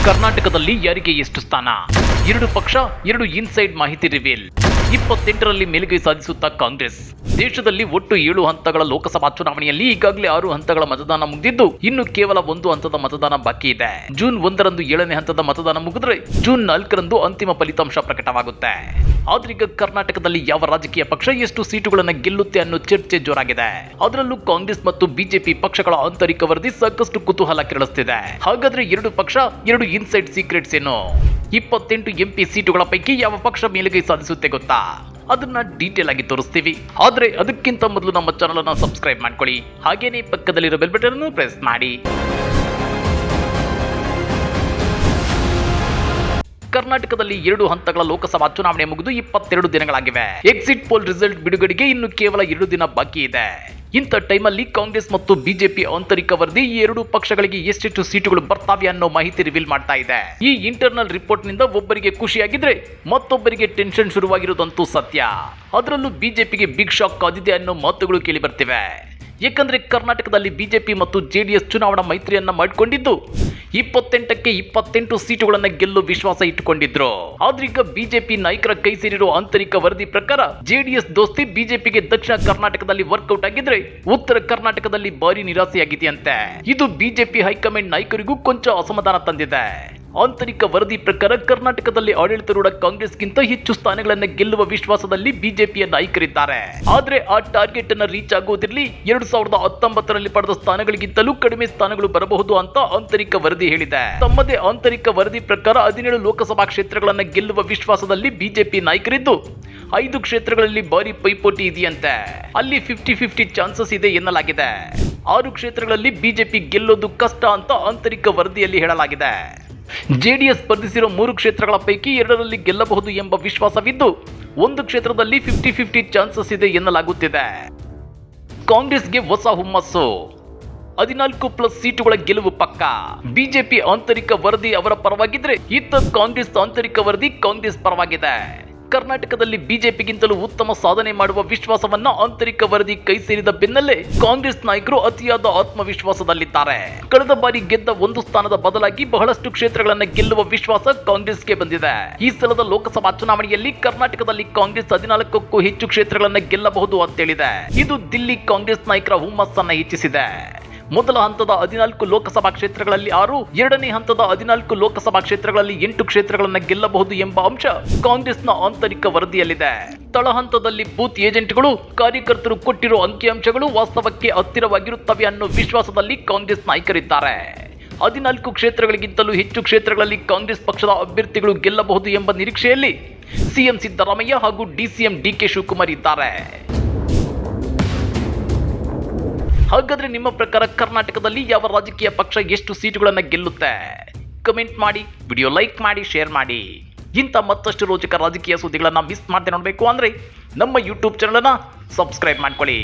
ಕರ್ನಾಟಕದಲ್ಲಿ ಯಾರಿಗೆ ಎಷ್ಟು ಸ್ಥಾನ? ಎರಡು ಪಕ್ಷ, ಎರಡು ಇನ್ಸೈಡ್ ಮಾಹಿತಿ ರಿವೀಲ್. 28ರಲ್ಲಿ ಮೇಲುಗೈ ಸಾಧಿಸುತ್ತಾ ಕಾಂಗ್ರೆಸ್. ದೇಶದಲ್ಲಿ ಒಟ್ಟು 7 ಹಂತಗಳ ಲೋಕಸಭಾ ಚುನಾವಣೆಯಲ್ಲಿ ಈಗಾಗಲೇ 6 ಹಂತಗಳ ಮತದಾನ ಮುಗಿದಿದ್ದು, ಇನ್ನು ಕೇವಲ 1 ಹಂತದ ಮತದಾನ ಬಾಕಿ ಇದೆ. ಜೂನ್ 1ರಂದು 7ನೇ ಹಂತದ ಮತದಾನ ಮುಗಿದ್ರೆ ಜೂನ್ 4ರಂದು ಅಂತಿಮ ಫಲಿತಾಂಶ ಪ್ರಕಟವಾಗುತ್ತೆ. ಆದ್ರೀಗ ಕರ್ನಾಟಕದಲ್ಲಿ ಯಾವ ರಾಜಕೀಯ ಪಕ್ಷ ಎಷ್ಟು ಸೀಟುಗಳನ್ನು ಗೆಲ್ಲುತ್ತೆ ಅನ್ನೋ ಚರ್ಚೆ ಜೋರಾಗಿದೆ. ಅದರಲ್ಲೂ ಕಾಂಗ್ರೆಸ್ ಮತ್ತು ಬಿಜೆಪಿ ಪಕ್ಷಗಳ ಆಂತರಿಕ ವರದಿ ಸಾಕಷ್ಟು ಕುತೂಹಲ ಕೆರಳಿಸ್ತಿದೆ. ಹಾಗಾದ್ರೆ 2 ಪಕ್ಷ, 2 ಇನ್ಸೈಡ್ ಸೀಕ್ರೆಟ್ಸ್ ಏನು? 28 ಎಂಪಿ ಸೀಟುಗಳ ಪೈಕಿ ಯಾವ ಪಕ್ಷ ಮೇಲುಗೈ ಸಾಧಿಸುತ್ತೆ ಗೊತ್ತಾ? ಅದನ್ನ ಡೀಟೇಲ್ ಆಗಿ ತೋರಿಸ್ತೀವಿ. ಆದ್ರೆ ಅದಕ್ಕಿಂತ ಮೊದಲು ನಮ್ಮ ಚಾನಲ್ ಅನ್ನು ಸಬ್ಸ್ಕ್ರೈಬ್ ಮಾಡ್ಕೊಳ್ಳಿ, ಹಾಗೇನೇ ಪಕ್ಕದಲ್ಲಿರೋ ಬೆಲ್ ಬಟನ್ ಅನ್ನು ಪ್ರೆಸ್ ಮಾಡಿ. ಕರ್ನಾಟಕದಲ್ಲಿ 2 ಹಂತಗಳ ಲೋಕಸಭಾ ಚುನಾವಣೆ ಮುಗಿದು 22 ದಿನಗಳಾಗಿವೆ. ಎಕ್ಸಿಟ್ ಪೋಲ್ ರಿಸಲ್ಟ್ ಬಿಡುಗಡೆಗೆ ಇನ್ನು ಕೇವಲ 2 ದಿನ ಬಾಕಿ ಇದೆ. ಇಂಥ ಟೈಮಲ್ಲಿ ಕಾಂಗ್ರೆಸ್ ಮತ್ತು ಬಿಜೆಪಿ ಆಂತರಿಕ ವರದಿ ಈ 2 ಪಕ್ಷಗಳಿಗೆ ಎಷ್ಟೆಷ್ಟು ಸೀಟುಗಳು ಬರ್ತಾವೆ ಅನ್ನೋ ಮಾಹಿತಿ ರಿವೀಲ್ ಮಾಡ್ತಾ ಇದೆ. ಈ ಇಂಟರ್ನಲ್ ರಿಪೋರ್ಟ್ ನಿಂದ ಒಬ್ಬರಿಗೆ ಖುಷಿಯಾಗಿದ್ರೆ ಮತ್ತೊಬ್ಬರಿಗೆ ಟೆನ್ಷನ್ ಶುರುವಾಗಿರೋದಂತೂ ಸತ್ಯ. ಅದರಲ್ಲೂ ಬಿಜೆಪಿಗೆ ಬಿಗ್ ಶಾಕ್ ಕಾದಿದೆ ಅನ್ನೋ ಮಾತುಗಳು ಕೇಳಿ ಬರ್ತಿವೆ. ಯಾಕಂದ್ರೆ ಕರ್ನಾಟಕದಲ್ಲಿ ಬಿಜೆಪಿ ಮತ್ತು ಜೆಡಿಎಸ್ ಚುನಾವಣಾ ಮೈತ್ರಿಯನ್ನ ಮಾಡಿಕೊಂಡಿದ್ದು 28ಕ್ಕೆ 28 ಸೀಟುಗಳನ್ನು ಗೆಲ್ಲುವ ವಿಶ್ವಾಸ ಇಟ್ಟುಕೊಂಡಿದ್ರು. ಆದ್ರೀಗ ಬಿಜೆಪಿ ನಾಯಕರ ಕೈ ಸೇರಿರೋ ಆಂತರಿಕ ವರದಿ ಪ್ರಕಾರ ಜೆಡಿಎಸ್ ದೋಸ್ತಿ ಬಿಜೆಪಿಗೆ ದಕ್ಷಿಣ ಕರ್ನಾಟಕದಲ್ಲಿ ವರ್ಕೌಟ್ ಆಗಿದ್ರೆ ಉತ್ತರ ಕರ್ನಾಟಕದಲ್ಲಿ ಭಾರಿ ನಿರಾಸೆಯಾಗಿದೆಯಂತೆ. ಇದು ಬಿಜೆಪಿ ಹೈಕಮಾಂಡ್ ನಾಯಕರಿಗೂ ಕೊಂಚ ಅಸಮಾಧಾನ ತಂದಿದೆ. ಆಂತರಿಕ ವರದಿ ಪ್ರಕಾರ ಕರ್ನಾಟಕದಲ್ಲಿ ಆಡಳಿತಾರೂಢ ಕಾಂಗ್ರೆಸ್ಗಿಂತ ಹೆಚ್ಚು ಸ್ಥಾನಗಳನ್ನು ಗೆಲ್ಲುವ ವಿಶ್ವಾಸದಲ್ಲಿ ಬಿಜೆಪಿಯ ನಾಯಕರಿದ್ದಾರೆ. ಆದ್ರೆ ಆ ಟಾರ್ಗೆಟ್ ಅನ್ನು ರೀಚ್ ಆಗುವುದಿರಲಿ, 2019ರಲ್ಲಿ ಪಡೆದ ಸ್ಥಾನಗಳಿಗಿಂತಲೂ ಕಡಿಮೆ ಸ್ಥಾನಗಳು ಬರಬಹುದು ಅಂತ ಆಂತರಿಕ ವರದಿ ಹೇಳಿದೆ. ತಮ್ಮದೇ ಆಂತರಿಕ ವರದಿ ಪ್ರಕಾರ 17 ಲೋಕಸಭಾ ಕ್ಷೇತ್ರಗಳನ್ನು ಗೆಲ್ಲುವ ವಿಶ್ವಾಸದಲ್ಲಿ ಬಿಜೆಪಿ ನಾಯಕರಿದ್ದು 5 ಕ್ಷೇತ್ರಗಳಲ್ಲಿ ಭಾರಿ ಪೈಪೋಟಿ ಇದೆಯಂತೆ. ಅಲ್ಲಿ 50-50 ಚಾನ್ಸಸ್ ಇದೆ ಎನ್ನಲಾಗಿದೆ. 6 ಕ್ಷೇತ್ರಗಳಲ್ಲಿ ಬಿಜೆಪಿ ಗೆಲ್ಲೋದು ಕಷ್ಟ ಅಂತ ಆಂತರಿಕ ವರದಿಯಲ್ಲಿ ಹೇಳಲಾಗಿದೆ. ಜೆಡಿಎಸ್ ಸ್ಪರ್ಧಿಸಿರೋ 3 ಕ್ಷೇತ್ರಗಳ ಪೈಕಿ 2ರಲ್ಲಿ ಗೆಲ್ಲಬಹುದು ಎಂಬ ವಿಶ್ವಾಸವಿದ್ದು 1 ಕ್ಷೇತ್ರದಲ್ಲಿ 50-50 ಚಾನ್ಸಸ್ ಇದೆ ಎನ್ನಲಾಗುತ್ತಿದೆ. ಕಾಂಗ್ರೆಸ್ಗೆ ಹೊಸ ಹುಮ್ಮಸ್ಸು, 14+ ಸೀಟುಗಳ ಗೆಲುವು ಪಕ್ಕ. ಬಿಜೆಪಿ ಆಂತರಿಕ ವರದಿ ಅವರ ಪರವಾಗಿದ್ರೆ ಇತ್ತ ಕಾಂಗ್ರೆಸ್ ಆಂತರಿಕ ವರದಿ ಕಾಂಗ್ರೆಸ್ ಪರವಾಗಿದೆ. ಕರ್ನಾಟಕದಲ್ಲಿ ಬಿಜೆಪಿಗಿಂತಲೂ ಉತ್ತಮ ಸಾಧನೆ ಮಾಡುವ ವಿಶ್ವಾಸವನ್ನ ಆಂತರಿಕ ವರದಿ ಕೈ ಸೇರಿದ ಬೆನ್ನಲ್ಲೇ ಕಾಂಗ್ರೆಸ್ ನಾಯಕರು ಅತಿಯಾದ ಆತ್ಮವಿಶ್ವಾಸದಲ್ಲಿದ್ದಾರೆ. ಕಳೆದ ಬಾರಿ ಗೆದ್ದ 1 ಸ್ಥಾನದ ಬದಲಾಗಿ ಬಹಳಷ್ಟು ಕ್ಷೇತ್ರಗಳನ್ನು ಗೆಲ್ಲುವ ವಿಶ್ವಾಸ ಕಾಂಗ್ರೆಸ್ಗೆ ಬಂದಿದೆ. ಈ ಸಲದ ಲೋಕಸಭಾ ಚುನಾವಣೆಯಲ್ಲಿ ಕರ್ನಾಟಕದಲ್ಲಿ ಕಾಂಗ್ರೆಸ್ 14ಕ್ಕೂ ಹೆಚ್ಚು ಕ್ಷೇತ್ರಗಳನ್ನು ಗೆಲ್ಲಬಹುದು ಅಂತೇಳಿದೆ. ಇದು ದಿಲ್ಲಿ ಕಾಂಗ್ರೆಸ್ ನಾಯಕರ ಹುಮ್ಮಸ್ಸನ್ನ ಹೆಚ್ಚಿಸಿದೆ. ಮೊದಲ ಹಂತದ 14 ಲೋಕಸಭಾ ಕ್ಷೇತ್ರಗಳಲ್ಲಿ 6, ಎರಡನೇ ಹಂತದ 14 ಲೋಕಸಭಾ ಕ್ಷೇತ್ರಗಳಲ್ಲಿ 8 ಕ್ಷೇತ್ರಗಳನ್ನು ಗೆಲ್ಲಬಹುದು ಎಂಬ ಅಂಶ ಕಾಂಗ್ರೆಸ್ನ ಆಂತರಿಕ ವರದಿಯಲ್ಲಿದೆ. ತಳಹಂತದಲ್ಲಿ ಬೂತ್ ಏಜೆಂಟ್ಗಳು, ಕಾರ್ಯಕರ್ತರು ಕೊಟ್ಟಿರೋ ಅಂಕಿಅಂಶಗಳು ವಾಸ್ತವಕ್ಕೆ ಹತ್ತಿರವಾಗಿರುತ್ತವೆ ಅನ್ನೋ ವಿಶ್ವಾಸದಲ್ಲಿ ಕಾಂಗ್ರೆಸ್ ನಾಯಕರಿದ್ದಾರೆ. 14 ಕ್ಷೇತ್ರಗಳಿಗಿಂತಲೂ ಹೆಚ್ಚು ಕ್ಷೇತ್ರಗಳಲ್ಲಿ ಕಾಂಗ್ರೆಸ್ ಪಕ್ಷದ ಅಭ್ಯರ್ಥಿಗಳು ಗೆಲ್ಲಬಹುದು ಎಂಬ ನಿರೀಕ್ಷೆಯಲ್ಲಿ ಸಿಎಂ ಸಿದ್ದರಾಮಯ್ಯ ಹಾಗೂ ಡಿಸಿಎಂ ಡಿಕೆ ಶಿವಕುಮಾರ್ ಇದ್ದಾರೆ. ಹಾಗಾದ್ರೆ ನಿಮ್ಮ ಪ್ರಕಾರ ಕರ್ನಾಟಕದಲ್ಲಿ ಯಾವ ರಾಜಕೀಯ ಪಕ್ಷ ಎಷ್ಟು ಸೀಟುಗಳನ್ನು ಗೆಲ್ಲುತ್ತೆ? ಕಮೆಂಟ್ ಮಾಡಿ, ವಿಡಿಯೋ ಲೈಕ್ ಮಾಡಿ, ಶೇರ್ ಮಾಡಿ. ಇಂಥ ಮತ್ತಷ್ಟು ರೋಚಕ ರಾಜಕೀಯ ಸುದ್ದಿಗಳನ್ನು ಮಿಸ್ ಮಾಡದೆ ನೋಡಬೇಕು ಅಂದ್ರೆ ನಮ್ಮ ಯೂಟ್ಯೂಬ್ ಚಾನಲ್ ಅನ್ನು ಸಬ್ಸ್ಕ್ರೈಬ್ ಮಾಡ್ಕೊಳ್ಳಿ.